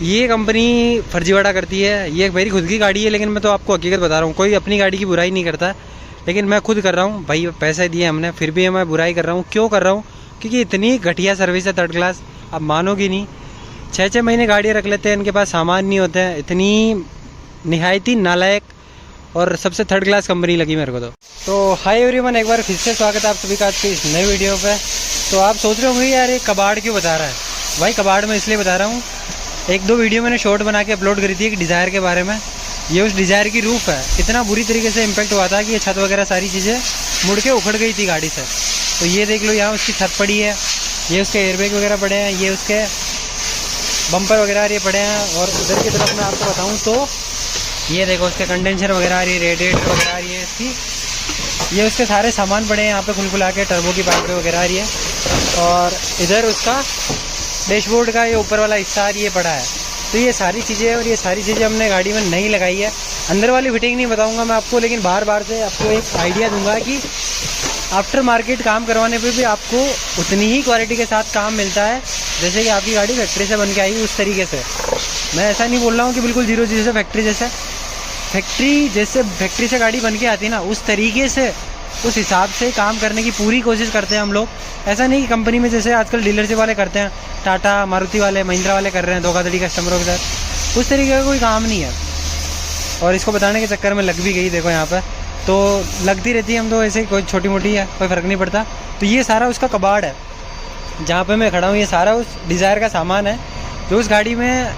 ये कंपनी फर्जीवाड़ा करती है। ये मेरी खुद की गाड़ी है, लेकिन मैं तो आपको हकीकत बता रहा हूँ। कोई अपनी गाड़ी की बुराई नहीं करता, लेकिन मैं खुद कर रहा हूँ भाई। पैसे दिए हमने, फिर भी मैं बुराई कर रहा हूँ। क्यों कर रहा हूँ? क्योंकि इतनी घटिया सर्विस है, थर्ड क्लास। आप मानोगे नहीं, 6-6 महीने गाड़ियाँ रख लेते हैं, इनके पास सामान नहीं होते हैं। इतनी निहायती नालायक और सबसे थर्ड क्लास कंपनी लगी मेरे को तो हाय एवरीवन, एक बार फिर से स्वागत है आप सभी का आज की इस नई वीडियो पे। तो आप सोच रहे होंगे यार ये कबाड़ क्यों बता रहा है? भाई कबाड़ मैं इसलिए बता रहा हूँ, एक दो वीडियो मैंने शॉर्ट बना के अपलोड करी थी एक डिज़ायर के बारे में। ये उस डिज़ायर की रूफ है, इतना बुरी तरीके से इम्पैक्ट हुआ था कि ये छत वगैरह सारी चीज़ें मुड़ के उखड़ गई थी गाड़ी से। तो ये देख लो, यहाँ उसकी छत पड़ी है, ये उसके एयरबैग वगैरह पड़े हैं, ये उसके बम्पर वगैरह ये पड़े हैं। और उधर की तरफ मैं आपको बताऊँ तो ये देखो उसके कंडेंसर वगैरह आ रही है, रेडिएटर वगैरह आ रही है इसकी। ये उसके सारे सामान पड़े हैं यहाँ पे, खुलखुला के टर्बो की पाइप वगैरह आ रही है। और इधर उसका डैशबोर्ड का ये ऊपर वाला हिस्सा ये पड़ा है। तो ये सारी चीज़ें और ये सारी चीज़ें हमने गाड़ी में नहीं लगाई है। अंदर वाली फिटिंग नहीं बताऊंगा मैं आपको, लेकिन बार बार से आपको एक आइडिया दूंगा कि आफ्टर मार्केट काम करवाने पे भी आपको उतनी ही क्वालिटी के साथ काम मिलता है जैसे कि आपकी गाड़ी फैक्ट्री से बन के आई उस तरीके से। मैं ऐसा नहीं बोल रहा हूँ कि बिल्कुल जीरो जैसे फैक्ट्री से गाड़ी बन के आती है ना, उस तरीके से उस हिसाब से काम करने की पूरी कोशिश करते हैं हम लोग। ऐसा नहीं कि कंपनी में जैसे आजकल डीलरशिप वाले करते हैं, टाटा मारुति वाले महिंद्रा वाले कर रहे हैं धोखाधड़ी कस्टमरों के साथ, उस तरीके का कोई काम नहीं है। और इसको बताने के चक्कर में लग भी गई, देखो यहाँ पर तो लगती रहती है। हम तो ऐसे कोई छोटी मोटी है, कोई फ़र्क नहीं पड़ता। तो ये सारा उसका कबाड़ है जहाँ पे मैं खड़ा हूँ। ये सारा उस डिज़ायर का सामान है जो उस गाड़ी में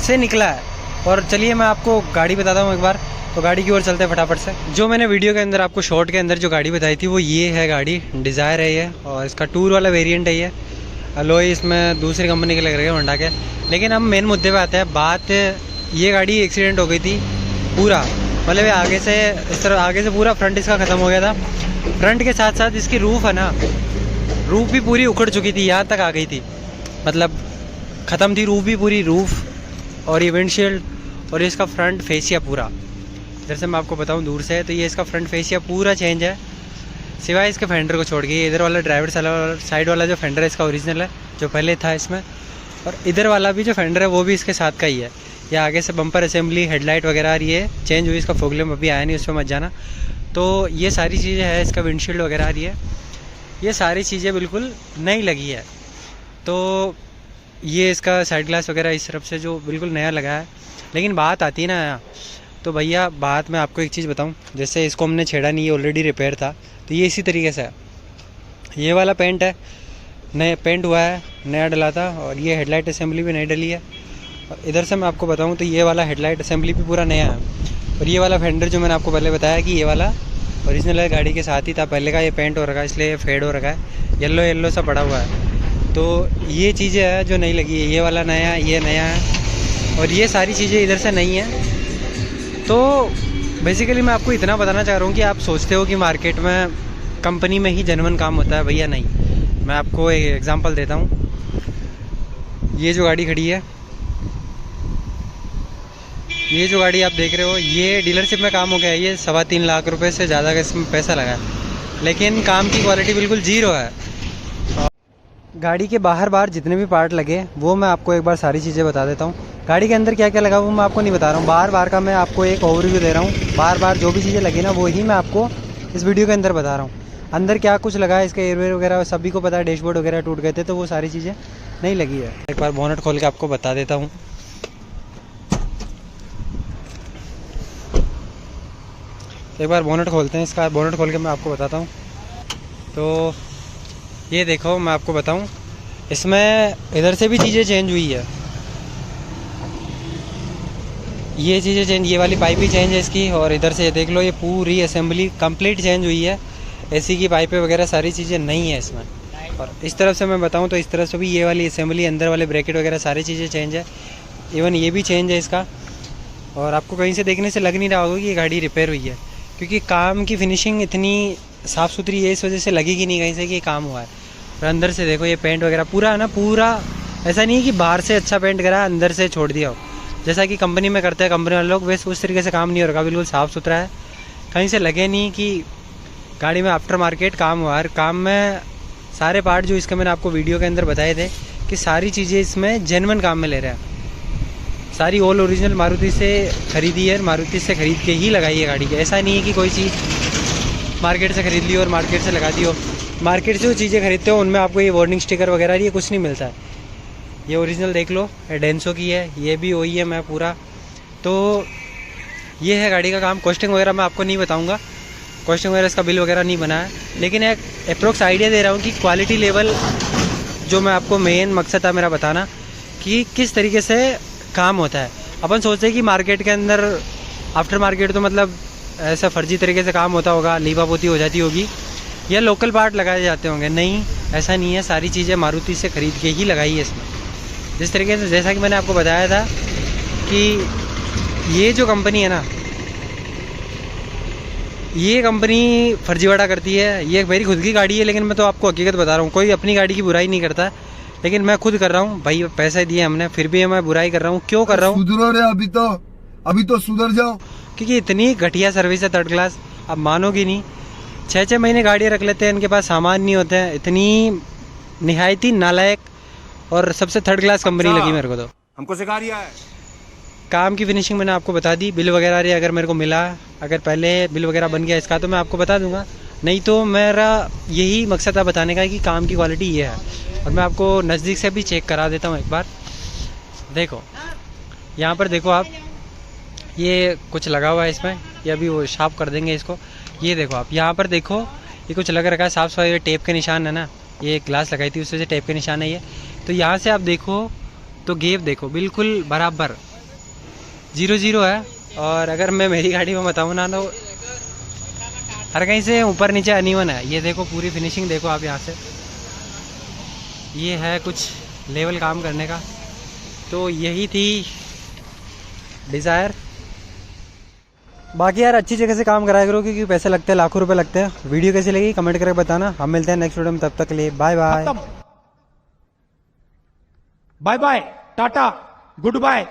से निकला है। और चलिए मैं आपको गाड़ी बताता हूँ एक बार, तो गाड़ी की ओर चलते हैं फटाफट से। जो मैंने वीडियो के अंदर आपको शॉर्ट के अंदर जो गाड़ी बताई थी वो ये है गाड़ी, डिज़ायर है ये। और इसका टूर वाला वेरिएंट है ये। अलॉय इसमें दूसरी कंपनी के लग रहे हैं, होंडा के। लेकिन हम मेन मुद्दे पे आते हैं। बात ये गाड़ी एक्सीडेंट हो गई थी पूरा, मतलब आगे से इस तरह आगे से पूरा फ्रंट इसका ख़त्म हो गया था। फ्रंट के साथ साथ इसकी रूफ़ है ना, रूफ़ भी पूरी उखड़ चुकी थी, यहाँ तक आ गई थी, मतलब ख़त्म थी रूफ़ भी पूरी, रूफ़ और ये विंडशील्ड और इसका फ्रंट फेसिया पूरा। इधर से मैं आपको बताऊं दूर से, तो ये इसका फ्रंट फेसिया पूरा चेंज है, सिवाय इसके फेंडर को छोड़ के। इधर वाला ड्राइवर साइड वाला जो फेंडर है इसका ओरिजिनल है, जो पहले था इसमें। और इधर वाला भी जो फेंडर है वो भी इसके साथ का ही है। ये आगे से बम्पर असेंबली, हेडलाइट वगैरह रही है चेंज हुई, इसका फोगलेम अभी आया नहीं, उस पर मत जाना। तो ये सारी चीज़ें हैं, इसका विंडशील्ड वगैरह आ रही है, ये सारी चीज़ें बिल्कुल नई लगी है। तो ये इसका साइड ग्लास वगैरह इस तरफ से जो बिल्कुल नया लगा है। लेकिन बात आती है ना, तो भैया बात मैं आपको एक चीज़ बताऊं, जैसे इसको हमने छेड़ा नहीं, ये ऑलरेडी रिपेयर था, तो ये इसी तरीके से है। ये वाला पेंट है, नया पेंट हुआ है, नया डला था। और ये हेडलाइट असेंबली भी नई डली है। और इधर से मैं आपको बताऊं तो ये वाला हेडलाइट असेंबली भी पूरा नया है। और ये वाला फेंडर जो मैंने आपको पहले बताया कि ये वाला ओरिजिनल है, गाड़ी के साथ ही था पहले का, ये पेंट हो रखा है इसलिए फेड हो रखा है, येलो येलो सा पड़ा हुआ है। तो ये चीज़ें हैं जो नई लगी है, ये वाला नया, ये नया है, और ये सारी चीज़ें इधर से नहीं हैं। तो बेसिकली मैं आपको इतना बताना चाह रहा हूँ कि आप सोचते हो कि मार्केट में कंपनी में ही जेन्युइन काम होता है, भैया नहीं। मैं आपको एक एग्जांपल देता हूँ। ये जो गाड़ी खड़ी है, ये जो गाड़ी आप देख रहे हो, ये डीलरशिप में काम हो गया है। ये 3.25 लाख रुपए से ज़्यादा का इसमें पैसा लगा है, लेकिन काम की क्वालिटी बिल्कुल जीरो है। गाड़ी के बाहर जितने भी पार्ट लगे वो मैं आपको एक बार सारी चीज़ें बता देता हूँ। गाड़ी के अंदर क्या क्या लगा वो मैं आपको नहीं बता रहा हूँ, बार का मैं आपको एक ओवरव्यू दे रहा हूँ। बार जो भी चीज़ें लगी ना वो ही मैं आपको इस वीडियो के अंदर बता रहा हूँ। अंदर क्या कुछ लगा है, इसके एयरवेयर वगैरह सभी को पता है, डैशबोर्ड वगैरह टूट गए थे, तो वो सारी चीज़ें नहीं लगी है। एक बार बोनट खोल के आपको बता देता हूँ। एक बार बोनट खोलते हैं, इसका बोनट खोल के मैं आपको बताता हूँ। तो ये देखो मैं आपको बताऊं, इसमें इधर से भी चीज़ें चेंज हुई है, ये चीज़ें चेंज, ये वाली पाइप भी चेंज है इसकी। और इधर से देख लो, ये पूरी असेंबली कंप्लीट चेंज हुई है, एसी की पाइपें वगैरह सारी चीज़ें नहीं है इसमें। और इस तरफ से मैं बताऊं तो इस तरफ से भी ये वाली असेंबली, अंदर वाले ब्रैकेट वगैरह सारी चीज़ें चेंज है, इवन ये भी चेंज है इसका। और आपको कहीं से देखने से लग नहीं रहा होगा कि ये गाड़ी रिपेयर हुई है, क्योंकि काम की फिनिशिंग इतनी साफ़ सुथरी है, इस वजह से लगेगी नहीं कहीं से कि काम हुआ है। और अंदर से देखो ये पेंट वगैरह पूरा है ना, पूरा ऐसा नहीं है कि बाहर से अच्छा पेंट करा अंदर से छोड़ दिया हो, जैसा कि कंपनी में करते हैं कंपनी वाले लोग, वैसे उस तरीके से काम नहीं हो रखा, बिल्कुल साफ़ सुथरा है। कहीं से लगे नहीं कि गाड़ी में आफ्टर मार्केट काम हुआ है। काम में सारे पार्ट जो इसके मैंने आपको वीडियो के अंदर बताए थे कि सारी चीज़ें इसमें जेन्युइन काम में ले रहे हैं। सारी ऑल ओरिजिनल मारुति से खरीदी है, मारुति से खरीद के ही लगाई है गाड़ी की। ऐसा नहीं है कि कोई चीज़ मार्केट से खरीद ली और मार्केट से लगा दी हो। मार्केट से जो चीज़ें खरीदते हो उनमें आपको ये वार्निंग स्टिकर वगैरह ये कुछ नहीं मिलता है। ये ओरिजिनल देख लो, डेंसो की है, ये भी OEM है पूरा। तो ये है गाड़ी का काम। कॉस्टिंग वगैरह मैं आपको नहीं बताऊँगा, कॉस्टिंग वगैरह इसका बिल वगैरह नहीं बना है, लेकिन एक अप्रोक्स आइडिया दे रहा हूँ कि क्वालिटी लेवल जो मैं आपको मेन मकसद था मेरा बताना कि किस तरीके से काम होता है। अपन सोचते हैं कि मार्केट के अंदर आफ्टर मार्केट तो मतलब ऐसा फर्जी तरीके से काम होता होगा, लीपा पोती हो जाती होगी या लोकल पार्ट लगाए जाते होंगे। नहीं, ऐसा नहीं है। सारी चीज़ें मारुति से ख़रीद के ही लगाई है इसमें। जिस तरीके से, जैसा कि मैंने आपको बताया था कि ये जो कंपनी है ना, ये कंपनी फर्जीवाड़ा करती है। ये मेरी खुद की गाड़ी है, लेकिन मैं तो आपको हकीकत बता रहा हूँ। कोई अपनी गाड़ी की बुराई नहीं करता, लेकिन मैं खुद कर रहा हूँ भाई। पैसे दिए हमने, फिर भी मैं बुराई कर रहा हूँ। क्यों कर रहा हूँ? सुधरो रे, अभी तो सुधर जाओ। क्योंकि इतनी घटिया सर्विस है, 3rd क्लास। अब मानोगी नहीं, 6-6 महीने गाड़ियाँ रख लेते हैं, इनके पास सामान नहीं होते हैं। इतनी निहायती नालायक और सबसे 3rd क्लास कंपनी लगी मेरे को। तो हमको सिखा रिया है। काम की फिनिशिंग मैंने आपको बता दी। बिल वगैरह रे अगर मेरे को मिला, अगर पहले बिल वगैरह बन गया इसका, तो मैं आपको बता दूंगा। नहीं तो मेरा यही मकसद था बताने का कि काम की क्वालिटी ये है। और मैं आपको नज़दीक से भी चेक करा देता हूँ एक बार। देखो यहाँ पर, देखो आप, ये कुछ लगा हुआ है इसमें, ये अभी वो साफ कर देंगे इसको। ये देखो आप, यहाँ पर देखो, ये कुछ लग रखा है साफ सफाई। टेप के निशान है ना, ये ग्लास लगाई थी उससे से टेप के निशान है ये। तो यहाँ से आप देखो तो गेप देखो बिल्कुल बराबर 0-0 है। और अगर मैं मेरी गाड़ी में बताऊँ ना, तो हर कहीं से ऊपर नीचे अनइवन है। ये देखो पूरी फिनिशिंग देखो आप यहाँ से। ये है कुछ लेवल काम करने का। तो यही थी डिज़ायर। बाकी यार अच्छी जगह से काम कराया करो, क्योंकि पैसे लगते हैं, लाखों रुपए लगते हैं। वीडियो कैसी लगी कमेंट करके बताना। हम मिलते हैं नेक्स्ट वीडियो में, तब तक के लिए bye bye. Bye bye, tata, good bye.